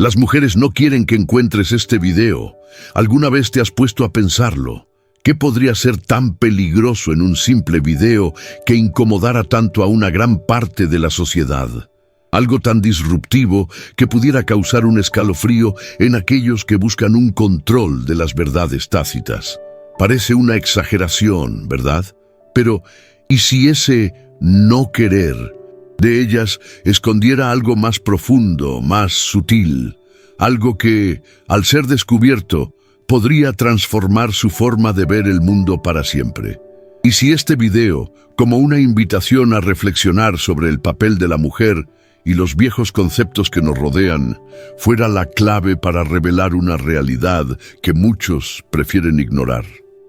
Las mujeres no quieren que encuentres este video. ¿Alguna vez te has puesto a pensarlo? ¿Qué podría ser tan peligroso en un simple video que incomodara tanto a una gran parte de la sociedad? Algo tan disruptivo que pudiera causar un escalofrío en aquellos que buscan un control de las verdades tácitas. Parece una exageración, ¿verdad? Pero, ¿y si ese no querer de ellas escondiera algo más profundo, más sutil? Algo que, al ser descubierto, podría transformar su forma de ver el mundo para siempre. Y si este video, como una invitación a reflexionar sobre el papel de la mujer y los viejos conceptos que nos rodean, fuera la clave para revelar una realidad que muchos prefieren ignorar.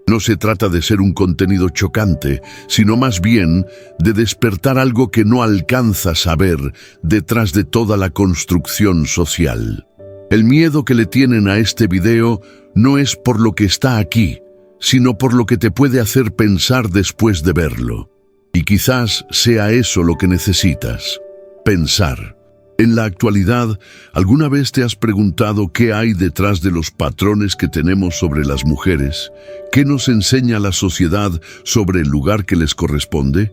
No se trata de ser un contenido chocante, sino más bien de despertar algo que no alcanzas a ver detrás de toda la construcción social. El miedo que le tienen a este video no es por lo que está aquí, sino por lo que te puede hacer pensar después de verlo. Y quizás sea eso lo que necesitas: pensar. En la actualidad, ¿alguna vez te has preguntado qué hay detrás de los patrones que tenemos sobre las mujeres? ¿Qué nos enseña la sociedad sobre el lugar que les corresponde?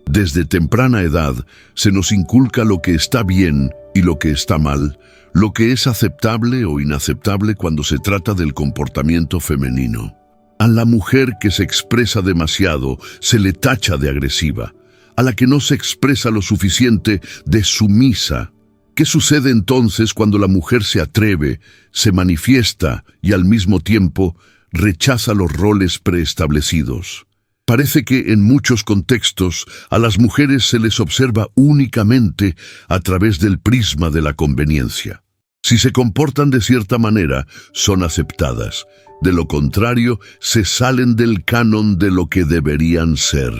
Desde temprana edad se nos inculca lo que está bien y lo que está mal, lo que es aceptable o inaceptable cuando se trata del comportamiento femenino. A la mujer que se expresa demasiado se le tacha de agresiva, a la que no se expresa lo suficiente de sumisa. ¿Qué sucede entonces cuando la mujer se atreve, se manifiesta y al mismo tiempo rechaza los roles preestablecidos? Parece que en muchos contextos a las mujeres se les observa únicamente a través del prisma de la conveniencia. Si se comportan de cierta manera, son aceptadas. De lo contrario, se salen del canon de lo que deberían ser.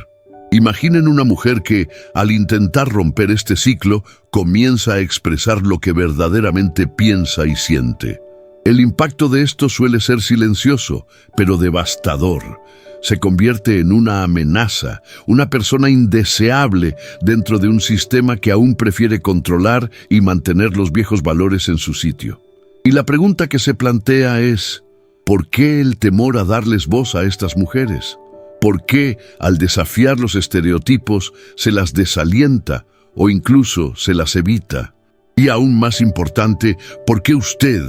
Imaginen una mujer que, al intentar romper este ciclo, comienza a expresar lo que verdaderamente piensa y siente. El impacto de esto suele ser silencioso, pero devastador. Se convierte en una amenaza, una persona indeseable dentro de un sistema que aún prefiere controlar y mantener los viejos valores en su sitio. Y la pregunta que se plantea es: ¿por qué el temor a darles voz a estas mujeres? ¿Por qué, al desafiar los estereotipos, se las desalienta o incluso se las evita? Y aún más importante, ¿por qué usted,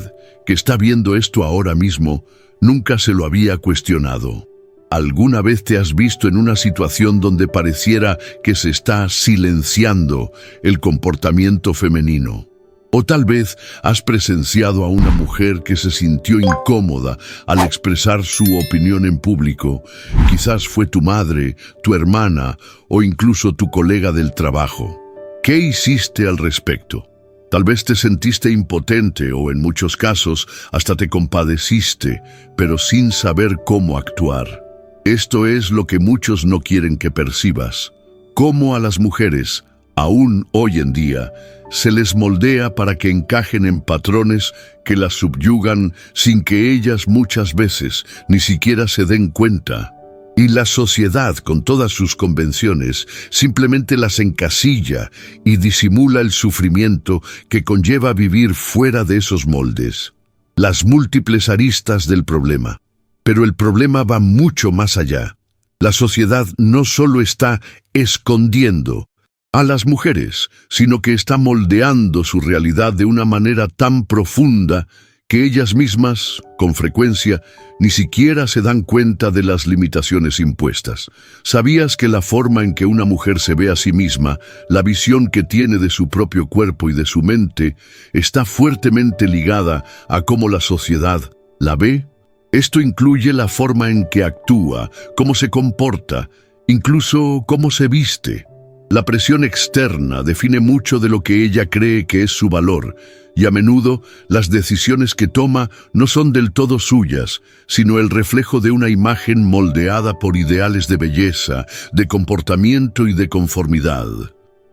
que está viendo esto ahora mismo, nunca se lo había cuestionado? ¿Alguna vez te has visto en una situación donde pareciera que se está silenciando el comportamiento femenino? O tal vez has presenciado a una mujer que se sintió incómoda al expresar su opinión en público. Quizás fue tu madre, tu hermana o incluso tu colega del trabajo. ¿Qué hiciste al respecto? Tal vez te sentiste impotente o en muchos casos hasta te compadeciste, pero sin saber cómo actuar. Esto es lo que muchos no quieren que percibas. Cómo a las mujeres, aún hoy en día, se les moldea para que encajen en patrones que las subyugan sin que ellas muchas veces ni siquiera se den cuenta. Y la sociedad, con todas sus convenciones, simplemente las encasilla y disimula el sufrimiento que conlleva vivir fuera de esos moldes. Las múltiples aristas del problema. Pero el problema va mucho más allá. La sociedad no solo está escondiendo a las mujeres, sino que está moldeando su realidad de una manera tan profunda que ellas mismas, con frecuencia, ni siquiera se dan cuenta de las limitaciones impuestas. ¿Sabías que la forma en que una mujer se ve a sí misma, la visión que tiene de su propio cuerpo y de su mente, está fuertemente ligada a cómo la sociedad la ve? Esto incluye la forma en que actúa, cómo se comporta, incluso cómo se viste. La presión externa define mucho de lo que ella cree que es su valor, y a menudo las decisiones que toma no son del todo suyas, sino el reflejo de una imagen moldeada por ideales de belleza, de comportamiento y de conformidad.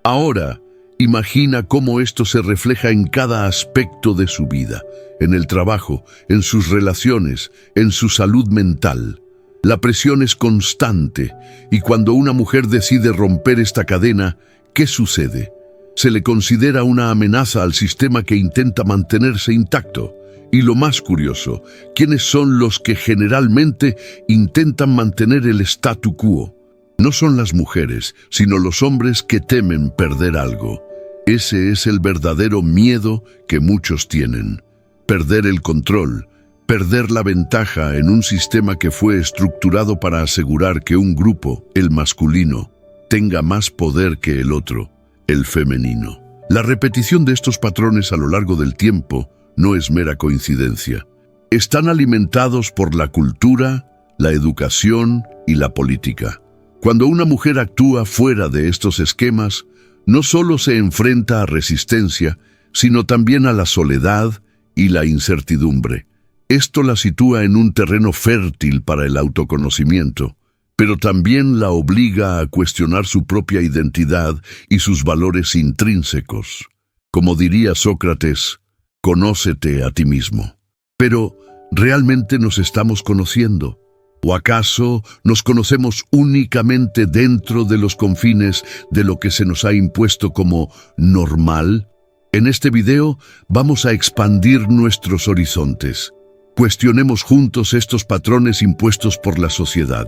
Ahora, imagina cómo esto se refleja en cada aspecto de su vida, en el trabajo, en sus relaciones, en su salud mental. La presión es constante, y cuando una mujer decide romper esta cadena, ¿qué sucede? Se le considera una amenaza al sistema que intenta mantenerse intacto. Y lo más curioso, ¿quiénes son los que generalmente intentan mantener el statu quo? No son las mujeres, sino los hombres que temen perder algo. Ese es el verdadero miedo que muchos tienen. Perder el control, perder la ventaja en un sistema que fue estructurado para asegurar que un grupo, el masculino, tenga más poder que el otro, el femenino. La repetición de estos patrones a lo largo del tiempo no es mera coincidencia. Están alimentados por la cultura, la educación y la política. Cuando una mujer actúa fuera de estos esquemas, no solo se enfrenta a resistencia, sino también a la soledad y la incertidumbre. Esto la sitúa en un terreno fértil para el autoconocimiento, pero también la obliga a cuestionar su propia identidad y sus valores intrínsecos. Como diría Sócrates, conócete a ti mismo. Pero, ¿realmente nos estamos conociendo? ¿O acaso nos conocemos únicamente dentro de los confines de lo que se nos ha impuesto como normal? En este video vamos a expandir nuestros horizontes. Cuestionemos juntos estos patrones impuestos por la sociedad.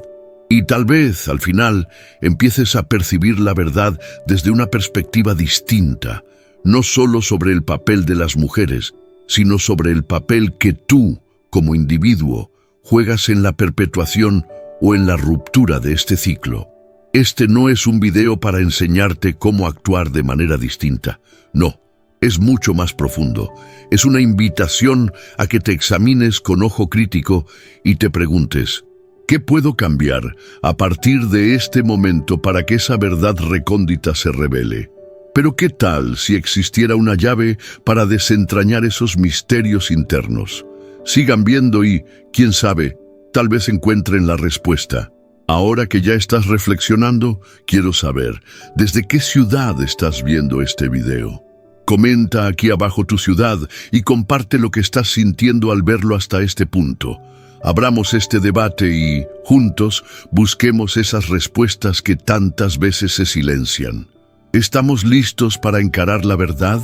Y tal vez, al final, empieces a percibir la verdad desde una perspectiva distinta, no solo sobre el papel de las mujeres, sino sobre el papel que tú, como individuo, juegas en la perpetuación o en la ruptura de este ciclo. Este no es un video para enseñarte cómo actuar de manera distinta. No, es mucho más profundo. Es una invitación a que te examines con ojo crítico y te preguntes, ¿qué puedo cambiar a partir de este momento para que esa verdad recóndita se revele? Pero ¿qué tal si existiera una llave para desentrañar esos misterios internos? Sigan viendo y, quién sabe, tal vez encuentren la respuesta. Ahora que ya estás reflexionando, quiero saber, ¿desde qué ciudad estás viendo este video? Comenta aquí abajo tu ciudad y comparte lo que estás sintiendo al verlo hasta este punto. Abramos este debate y, juntos, busquemos esas respuestas que tantas veces se silencian. ¿Estamos listos para encarar la verdad?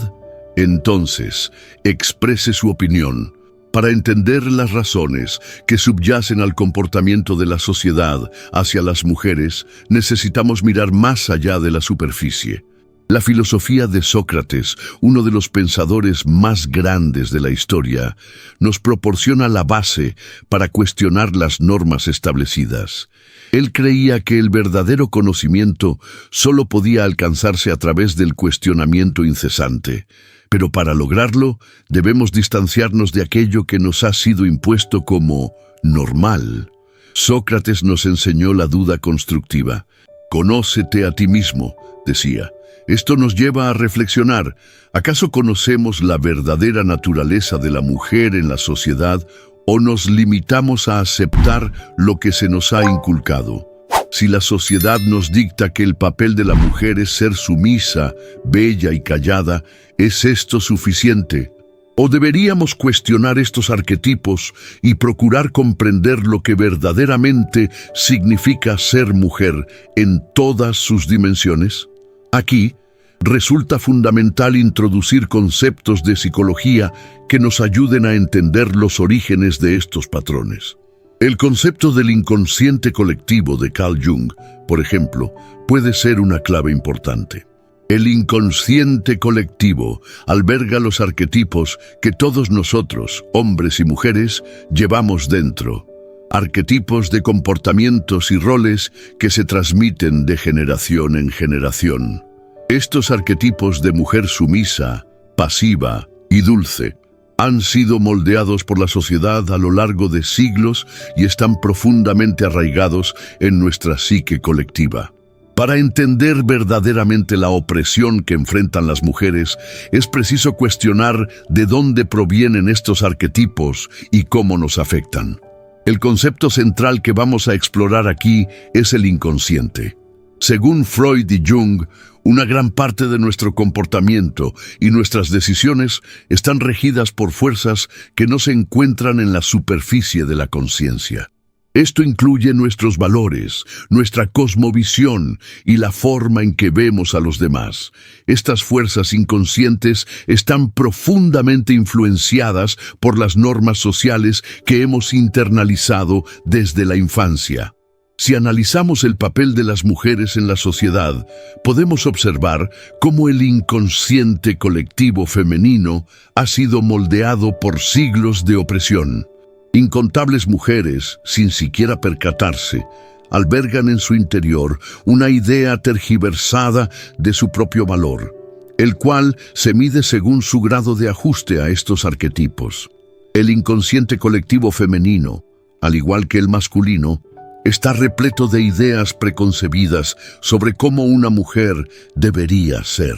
Entonces, exprese su opinión. Para entender las razones que subyacen al comportamiento de la sociedad hacia las mujeres, necesitamos mirar más allá de la superficie. La filosofía de Sócrates, uno de los pensadores más grandes de la historia, nos proporciona la base para cuestionar las normas establecidas. Él creía que el verdadero conocimiento solo podía alcanzarse a través del cuestionamiento incesante. Pero para lograrlo, debemos distanciarnos de aquello que nos ha sido impuesto como normal. Sócrates nos enseñó la duda constructiva. Conócete a ti mismo, decía. Esto nos lleva a reflexionar. ¿Acaso conocemos la verdadera naturaleza de la mujer en la sociedad o nos limitamos a aceptar lo que se nos ha inculcado? Si la sociedad nos dicta que el papel de la mujer es ser sumisa, bella y callada, ¿es esto suficiente? ¿O deberíamos cuestionar estos arquetipos y procurar comprender lo que verdaderamente significa ser mujer en todas sus dimensiones? Aquí, resulta fundamental introducir conceptos de psicología que nos ayuden a entender los orígenes de estos patrones. El concepto del inconsciente colectivo de Carl Jung, por ejemplo, puede ser una clave importante. El inconsciente colectivo alberga los arquetipos que todos nosotros, hombres y mujeres, llevamos dentro. Arquetipos de comportamientos y roles que se transmiten de generación en generación. Estos arquetipos de mujer sumisa, pasiva y dulce han sido moldeados por la sociedad a lo largo de siglos y están profundamente arraigados en nuestra psique colectiva. Para entender verdaderamente la opresión que enfrentan las mujeres, es preciso cuestionar de dónde provienen estos arquetipos y cómo nos afectan. El concepto central que vamos a explorar aquí es el inconsciente. Según Freud y Jung, una gran parte de nuestro comportamiento y nuestras decisiones están regidas por fuerzas que no se encuentran en la superficie de la conciencia. Esto incluye nuestros valores, nuestra cosmovisión y la forma en que vemos a los demás. Estas fuerzas inconscientes están profundamente influenciadas por las normas sociales que hemos internalizado desde la infancia. Si analizamos el papel de las mujeres en la sociedad, podemos observar cómo el inconsciente colectivo femenino ha sido moldeado por siglos de opresión. Incontables mujeres, sin siquiera percatarse, albergan en su interior una idea tergiversada de su propio valor, el cual se mide según su grado de ajuste a estos arquetipos. El inconsciente colectivo femenino, al igual que el masculino, está repleto de ideas preconcebidas sobre cómo una mujer debería ser.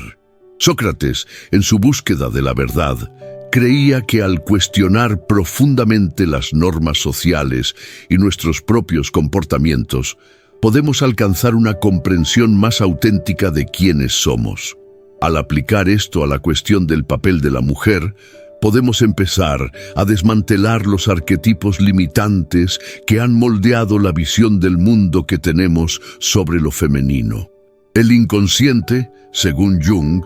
Sócrates, en su búsqueda de la verdad, creía que al cuestionar profundamente las normas sociales y nuestros propios comportamientos, podemos alcanzar una comprensión más auténtica de quiénes somos. Al aplicar esto a la cuestión del papel de la mujer, podemos empezar a desmantelar los arquetipos limitantes que han moldeado la visión del mundo que tenemos sobre lo femenino. El inconsciente, según Jung,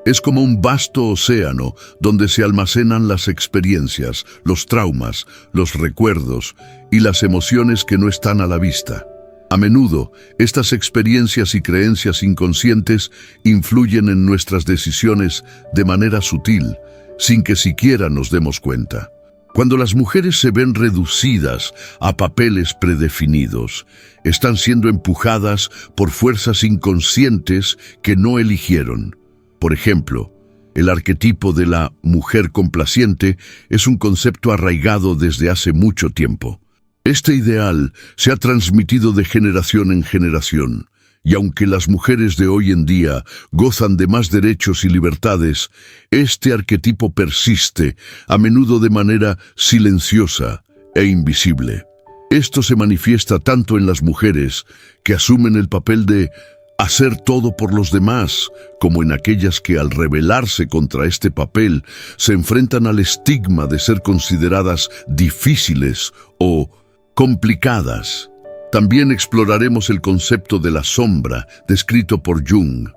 es como un vasto océano donde se almacenan las experiencias, los traumas, los recuerdos y las emociones que no están a la vista. A menudo, estas experiencias y creencias inconscientes influyen en nuestras decisiones de manera sutil, sin que siquiera nos demos cuenta. Cuando las mujeres se ven reducidas a papeles predefinidos, están siendo empujadas por fuerzas inconscientes que no eligieron. Por ejemplo, el arquetipo de la mujer complaciente es un concepto arraigado desde hace mucho tiempo. Este ideal se ha transmitido de generación en generación, y aunque las mujeres de hoy en día gozan de más derechos y libertades, este arquetipo persiste, a menudo de manera silenciosa e invisible. Esto se manifiesta tanto en las mujeres, que asumen el papel de hacer todo por los demás, como en aquellas que al rebelarse contra este papel se enfrentan al estigma de ser consideradas difíciles o complicadas. También exploraremos el concepto de la sombra, descrito por Jung.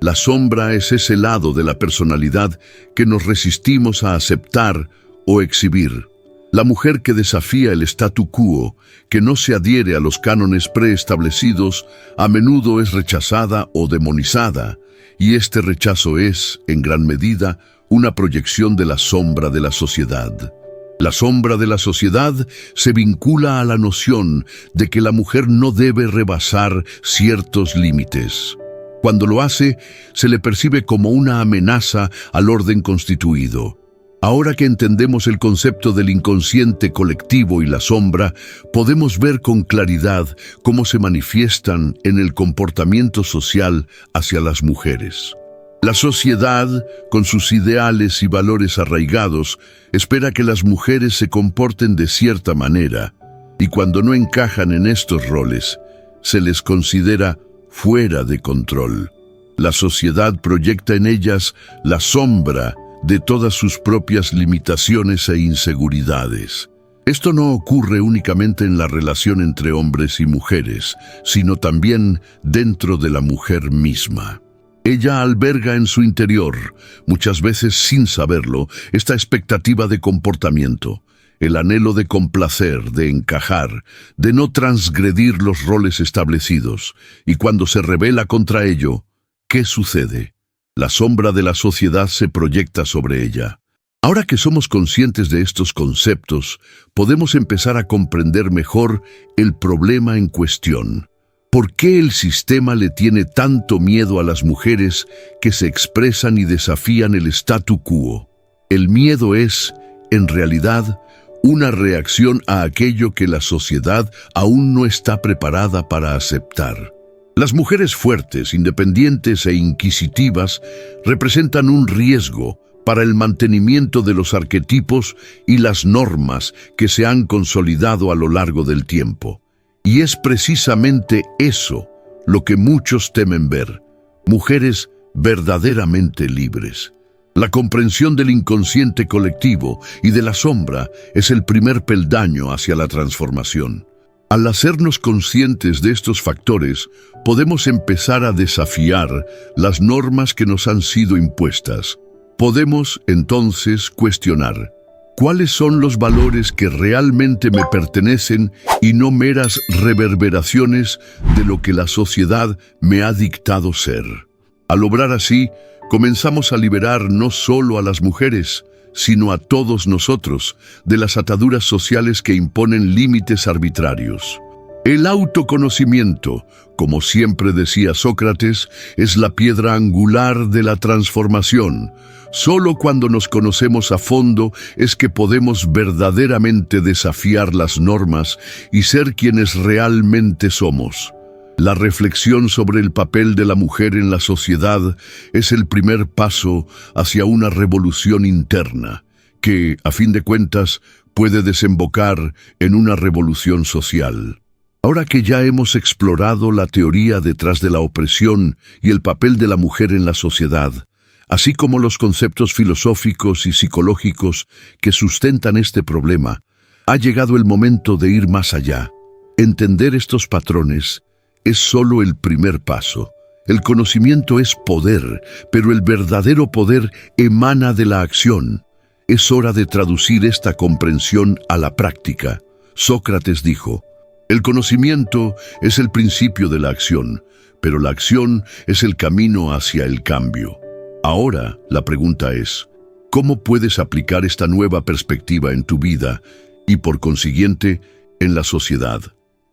La sombra es ese lado de la personalidad que nos resistimos a aceptar o exhibir. La mujer que desafía el statu quo, que no se adhiere a los cánones preestablecidos, a menudo es rechazada o demonizada, y este rechazo es, en gran medida, una proyección de la sombra de la sociedad. La sombra de la sociedad se vincula a la noción de que la mujer no debe rebasar ciertos límites. Cuando lo hace, se le percibe como una amenaza al orden constituido. Ahora que entendemos el concepto del inconsciente colectivo y la sombra, podemos ver con claridad cómo se manifiestan en el comportamiento social hacia las mujeres. La sociedad, con sus ideales y valores arraigados, espera que las mujeres se comporten de cierta manera, y cuando no encajan en estos roles, se les considera fuera de control. La sociedad proyecta en ellas la sombra de todas sus propias limitaciones e inseguridades. Esto no ocurre únicamente en la relación entre hombres y mujeres, sino también dentro de la mujer misma. Ella alberga en su interior, muchas veces sin saberlo, esta expectativa de comportamiento, el anhelo de complacer, de encajar, de no transgredir los roles establecidos, y cuando se rebela contra ello, ¿qué sucede? La sombra de la sociedad se proyecta sobre ella. Ahora que somos conscientes de estos conceptos, podemos empezar a comprender mejor el problema en cuestión. ¿Por qué el sistema le tiene tanto miedo a las mujeres que se expresan y desafían el statu quo? El miedo es, en realidad, una reacción a aquello que la sociedad aún no está preparada para aceptar. Las mujeres fuertes, independientes e inquisitivas representan un riesgo para el mantenimiento de los arquetipos y las normas que se han consolidado a lo largo del tiempo. Y es precisamente eso lo que muchos temen ver, mujeres verdaderamente libres. La comprensión del inconsciente colectivo y de la sombra es el primer peldaño hacia la transformación. Al hacernos conscientes de estos factores, podemos empezar a desafiar las normas que nos han sido impuestas. Podemos, entonces, cuestionar: ¿cuáles son los valores que realmente me pertenecen y no meras reverberaciones de lo que la sociedad me ha dictado ser? Al obrar así, comenzamos a liberar no solo a las mujeres, sino a todos nosotros, de las ataduras sociales que imponen límites arbitrarios. El autoconocimiento, como siempre decía Sócrates, es la piedra angular de la transformación. Solo cuando nos conocemos a fondo es que podemos verdaderamente desafiar las normas y ser quienes realmente somos. La reflexión sobre el papel de la mujer en la sociedad es el primer paso hacia una revolución interna, que, a fin de cuentas, puede desembocar en una revolución social. Ahora que ya hemos explorado la teoría detrás de la opresión y el papel de la mujer en la sociedad, así como los conceptos filosóficos y psicológicos que sustentan este problema, ha llegado el momento de ir más allá. Entender estos patrones es solo el primer paso. El conocimiento es poder, pero el verdadero poder emana de la acción. Es hora de traducir esta comprensión a la práctica. Sócrates dijo: el conocimiento es el principio de la acción, pero la acción es el camino hacia el cambio. Ahora, la pregunta es: ¿cómo puedes aplicar esta nueva perspectiva en tu vida y, por consiguiente, en la sociedad?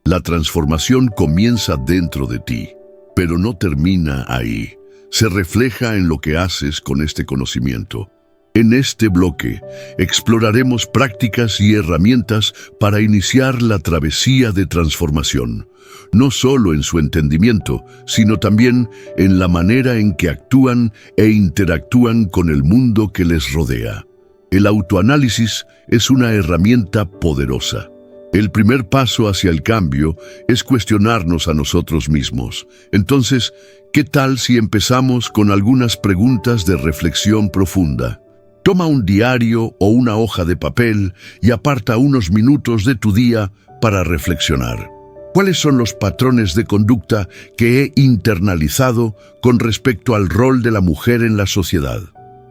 La transformación comienza dentro de ti, pero no termina ahí. Se refleja en lo que haces con este conocimiento. En este bloque, exploraremos prácticas y herramientas para iniciar la travesía de transformación, no solo en su entendimiento, sino también en la manera en que actúan e interactúan con el mundo que les rodea. El autoanálisis es una herramienta poderosa. El primer paso hacia el cambio es cuestionarnos a nosotros mismos. Entonces, ¿qué tal si empezamos con algunas preguntas de reflexión profunda? Toma un diario o una hoja de papel y aparta unos minutos de tu día para reflexionar. ¿Cuáles son los patrones de conducta que he internalizado con respecto al rol de la mujer en la sociedad?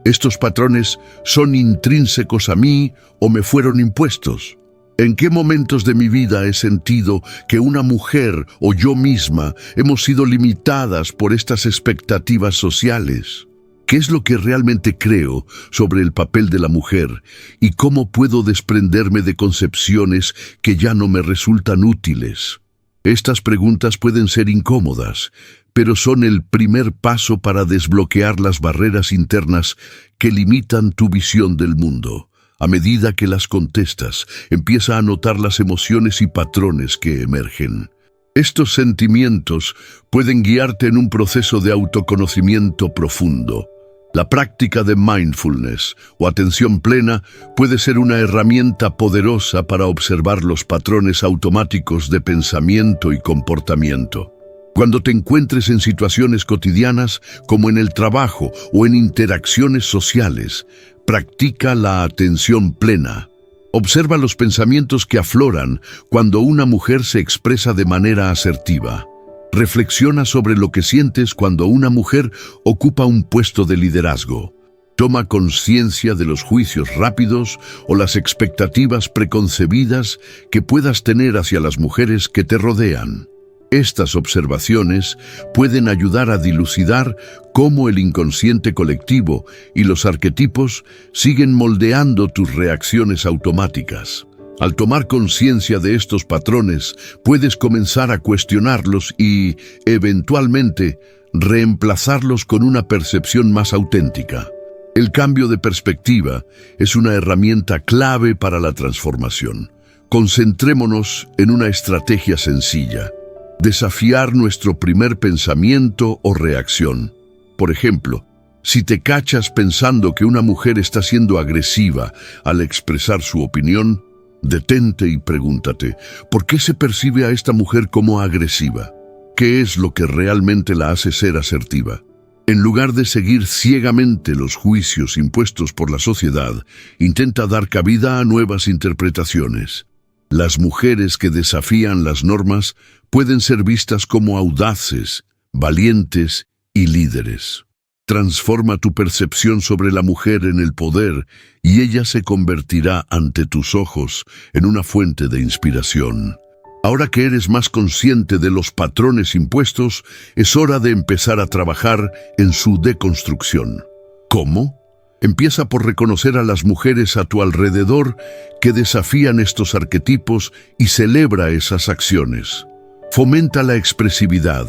¿Estos patrones son intrínsecos a mí o me fueron impuestos? ¿En qué momentos de mi vida he sentido que una mujer o yo misma hemos sido limitadas por estas expectativas sociales? ¿Qué es lo que realmente creo sobre el papel de la mujer y cómo puedo desprenderme de concepciones que ya no me resultan útiles? Estas preguntas pueden ser incómodas, pero son el primer paso para desbloquear las barreras internas que limitan tu visión del mundo. A medida que las contestas, empieza a notar las emociones y patrones que emergen. Estos sentimientos pueden guiarte en un proceso de autoconocimiento profundo. La práctica de mindfulness o atención plena puede ser una herramienta poderosa para observar los patrones automáticos de pensamiento y comportamiento. Cuando te encuentres en situaciones cotidianas, como en el trabajo o en interacciones sociales, practica la atención plena. Observa los pensamientos que afloran cuando una mujer se expresa de manera asertiva. Reflexiona sobre lo que sientes cuando una mujer ocupa un puesto de liderazgo. Toma conciencia de los juicios rápidos o las expectativas preconcebidas que puedas tener hacia las mujeres que te rodean. Estas observaciones pueden ayudar a dilucidar cómo el inconsciente colectivo y los arquetipos siguen moldeando tus reacciones automáticas. Al tomar conciencia de estos patrones, puedes comenzar a cuestionarlos y, eventualmente, reemplazarlos con una percepción más auténtica. El cambio de perspectiva es una herramienta clave para la transformación. Concentrémonos en una estrategia sencilla: desafiar nuestro primer pensamiento o reacción. Por ejemplo, si te cachas pensando que una mujer está siendo agresiva al expresar su opinión, detente y pregúntate: ¿por qué se percibe a esta mujer como agresiva? ¿Qué es lo que realmente la hace ser asertiva? En lugar de seguir ciegamente los juicios impuestos por la sociedad, intenta dar cabida a nuevas interpretaciones. Las mujeres que desafían las normas pueden ser vistas como audaces, valientes y líderes. Transforma tu percepción sobre la mujer en el poder y ella se convertirá ante tus ojos en una fuente de inspiración. Ahora que eres más consciente de los patrones impuestos, es hora de empezar a trabajar en su deconstrucción. ¿Cómo? Empieza por reconocer a las mujeres a tu alrededor que desafían estos arquetipos y celebra esas acciones. Fomenta la expresividad,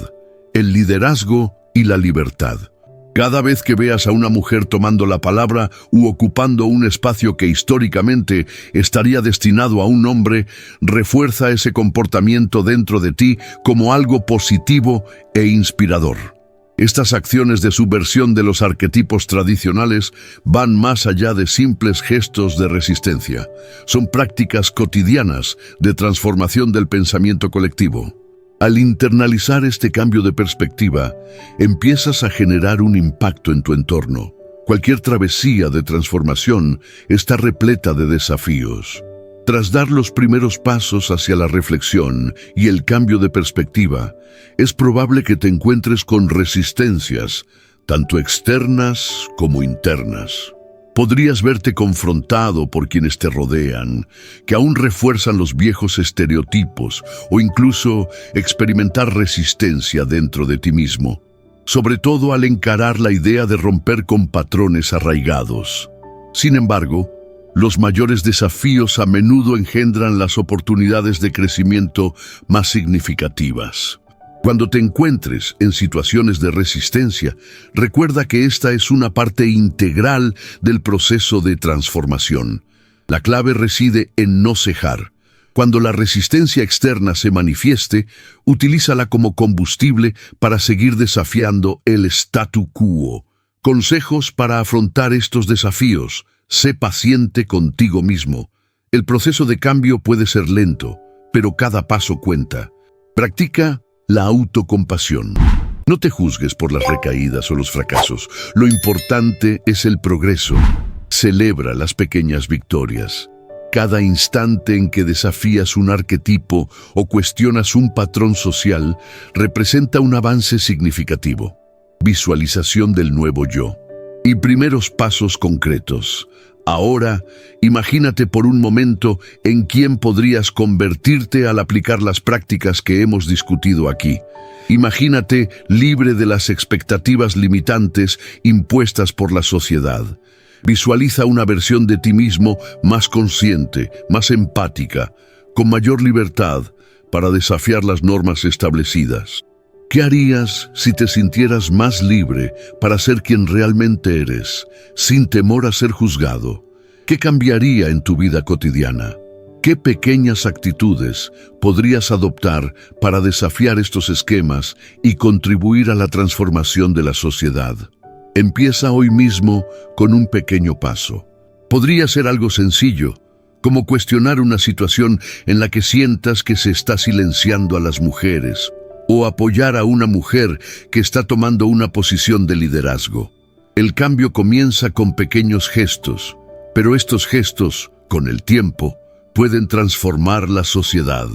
el liderazgo y la libertad. Cada vez que veas a una mujer tomando la palabra u ocupando un espacio que históricamente estaría destinado a un hombre, refuerza ese comportamiento dentro de ti como algo positivo e inspirador. Estas acciones de subversión de los arquetipos tradicionales van más allá de simples gestos de resistencia. Son prácticas cotidianas de transformación del pensamiento colectivo. Al internalizar este cambio de perspectiva, empiezas a generar un impacto en tu entorno. Cualquier travesía de transformación está repleta de desafíos. Tras dar los primeros pasos hacia la reflexión y el cambio de perspectiva, es probable que te encuentres con resistencias, tanto externas como internas. Podrías verte confrontado por quienes te rodean, que aún refuerzan los viejos estereotipos, o incluso experimentar resistencia dentro de ti mismo, sobre todo al encarar la idea de romper con patrones arraigados. Sin embargo, los mayores desafíos a menudo engendran las oportunidades de crecimiento más significativas. Cuando te encuentres en situaciones de resistencia, recuerda que esta es una parte integral del proceso de transformación. La clave reside en no cejar. Cuando la resistencia externa se manifieste, utilízala como combustible para seguir desafiando el statu quo. Consejos para afrontar estos desafíos. Sé paciente contigo mismo. El proceso de cambio puede ser lento, pero cada paso cuenta. Practica la autocompasión. No te juzgues por las recaídas o los fracasos. Lo importante es el progreso. Celebra las pequeñas victorias. Cada instante en que desafías un arquetipo o cuestionas un patrón social representa un avance significativo. Visualización del nuevo yo. Y primeros pasos concretos. Ahora, imagínate por un momento en quién podrías convertirte al aplicar las prácticas que hemos discutido aquí. Imagínate libre de las expectativas limitantes impuestas por la sociedad. Visualiza una versión de ti mismo más consciente, más empática, con mayor libertad para desafiar las normas establecidas. ¿Qué harías si te sintieras más libre para ser quien realmente eres, sin temor a ser juzgado? ¿Qué cambiaría en tu vida cotidiana? ¿Qué pequeñas actitudes podrías adoptar para desafiar estos esquemas y contribuir a la transformación de la sociedad? Empieza hoy mismo con un pequeño paso. Podría ser algo sencillo, como cuestionar una situación en la que sientas que se está silenciando a las mujeres, o apoyar a una mujer que está tomando una posición de liderazgo. El cambio comienza con pequeños gestos, pero estos gestos, con el tiempo, pueden transformar la sociedad.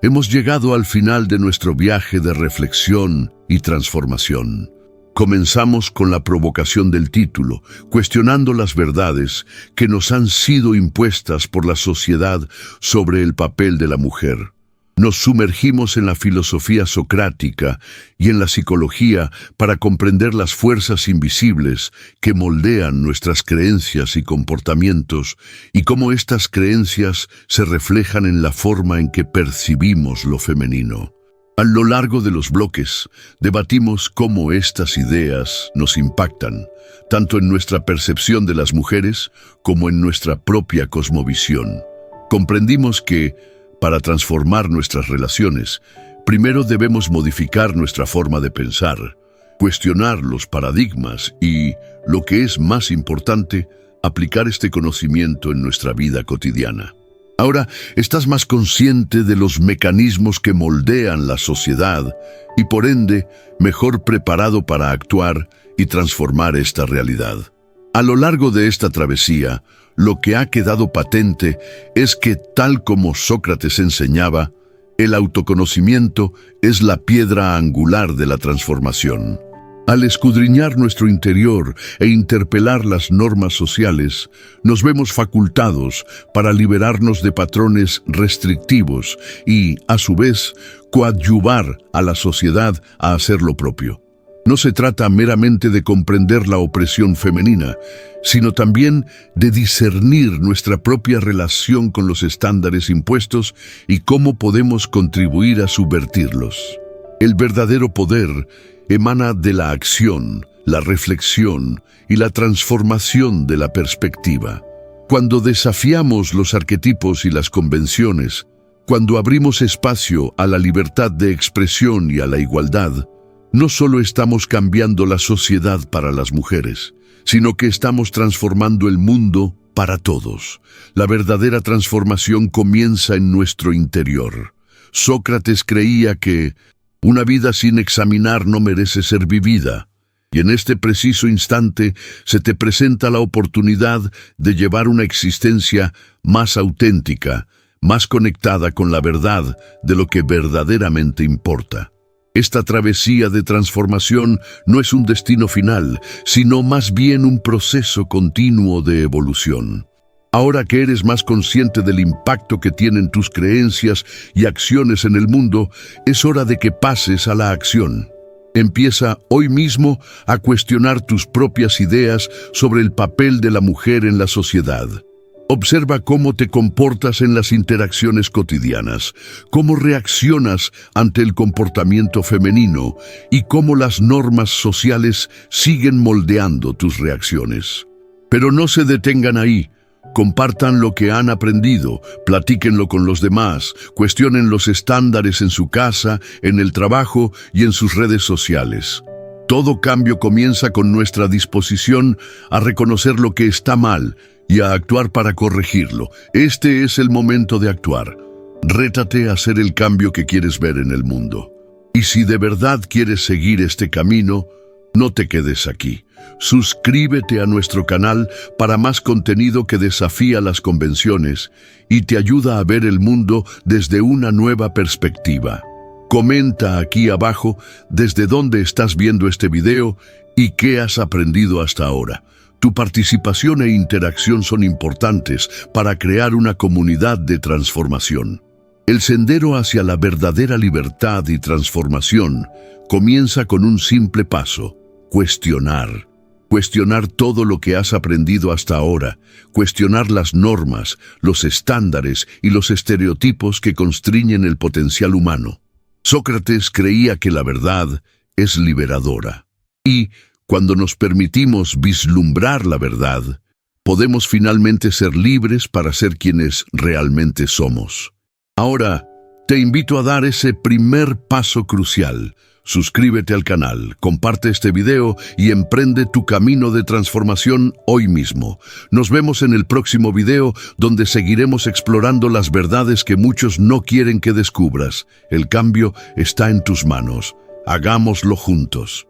Hemos llegado al final de nuestro viaje de reflexión y transformación. Comenzamos con la provocación del título, cuestionando las verdades que nos han sido impuestas por la sociedad sobre el papel de la mujer. Nos sumergimos en la filosofía socrática y en la psicología para comprender las fuerzas invisibles que moldean nuestras creencias y comportamientos y cómo estas creencias se reflejan en la forma en que percibimos lo femenino. A lo largo de los bloques, debatimos cómo estas ideas nos impactan, tanto en nuestra percepción de las mujeres como en nuestra propia cosmovisión. Comprendimos que, para transformar nuestras relaciones, primero debemos modificar nuestra forma de pensar, cuestionar los paradigmas y, lo que es más importante, aplicar este conocimiento en nuestra vida cotidiana. Ahora estás más consciente de los mecanismos que moldean la sociedad y, por ende, mejor preparado para actuar y transformar esta realidad. A lo largo de esta travesía, lo que ha quedado patente es que, tal como Sócrates enseñaba, el autoconocimiento es la piedra angular de la transformación. Al escudriñar nuestro interior e interpelar las normas sociales, nos vemos facultados para liberarnos de patrones restrictivos y, a su vez, coadyuvar a la sociedad a hacer lo propio. No se trata meramente de comprender la opresión femenina, sino también de discernir nuestra propia relación con los estándares impuestos y cómo podemos contribuir a subvertirlos. El verdadero poder emana de la acción, la reflexión y la transformación de la perspectiva. Cuando desafiamos los arquetipos y las convenciones, cuando abrimos espacio a la libertad de expresión y a la igualdad, no solo estamos cambiando la sociedad para las mujeres, sino que estamos transformando el mundo para todos. La verdadera transformación comienza en nuestro interior. Sócrates creía que una vida sin examinar no merece ser vivida, y en este preciso instante se te presenta la oportunidad de llevar una existencia más auténtica, más conectada con la verdad de lo que verdaderamente importa. Esta travesía de transformación no es un destino final, sino más bien un proceso continuo de evolución. Ahora que eres más consciente del impacto que tienen tus creencias y acciones en el mundo, es hora de que pases a la acción. Empieza hoy mismo a cuestionar tus propias ideas sobre el papel de la mujer en la sociedad. Observa cómo te comportas en las interacciones cotidianas, cómo reaccionas ante el comportamiento femenino y cómo las normas sociales siguen moldeando tus reacciones. Pero no se detengan ahí. Compartan lo que han aprendido, platíquenlo con los demás, cuestionen los estándares en su casa, en el trabajo y en sus redes sociales. Todo cambio comienza con nuestra disposición a reconocer lo que está mal y a actuar para corregirlo. Este es el momento de actuar. Rétate a hacer el cambio que quieres ver en el mundo. Y si de verdad quieres seguir este camino, no te quedes aquí. Suscríbete a nuestro canal para más contenido que desafía las convenciones y te ayuda a ver el mundo desde una nueva perspectiva. Comenta aquí abajo desde dónde estás viendo este video y qué has aprendido hasta ahora. Tu participación e interacción son importantes para crear una comunidad de transformación. El sendero hacia la verdadera libertad y transformación comienza con un simple paso: cuestionar. Cuestionar todo lo que has aprendido hasta ahora, cuestionar las normas, los estándares y los estereotipos que constriñen el potencial humano. Sócrates creía que la verdad es liberadora. Y, cuando nos permitimos vislumbrar la verdad, podemos finalmente ser libres para ser quienes realmente somos. Ahora, te invito a dar ese primer paso crucial. Suscríbete al canal, comparte este video y emprende tu camino de transformación hoy mismo. Nos vemos en el próximo video, donde seguiremos explorando las verdades que muchos no quieren que descubras. El cambio está en tus manos. Hagámoslo juntos.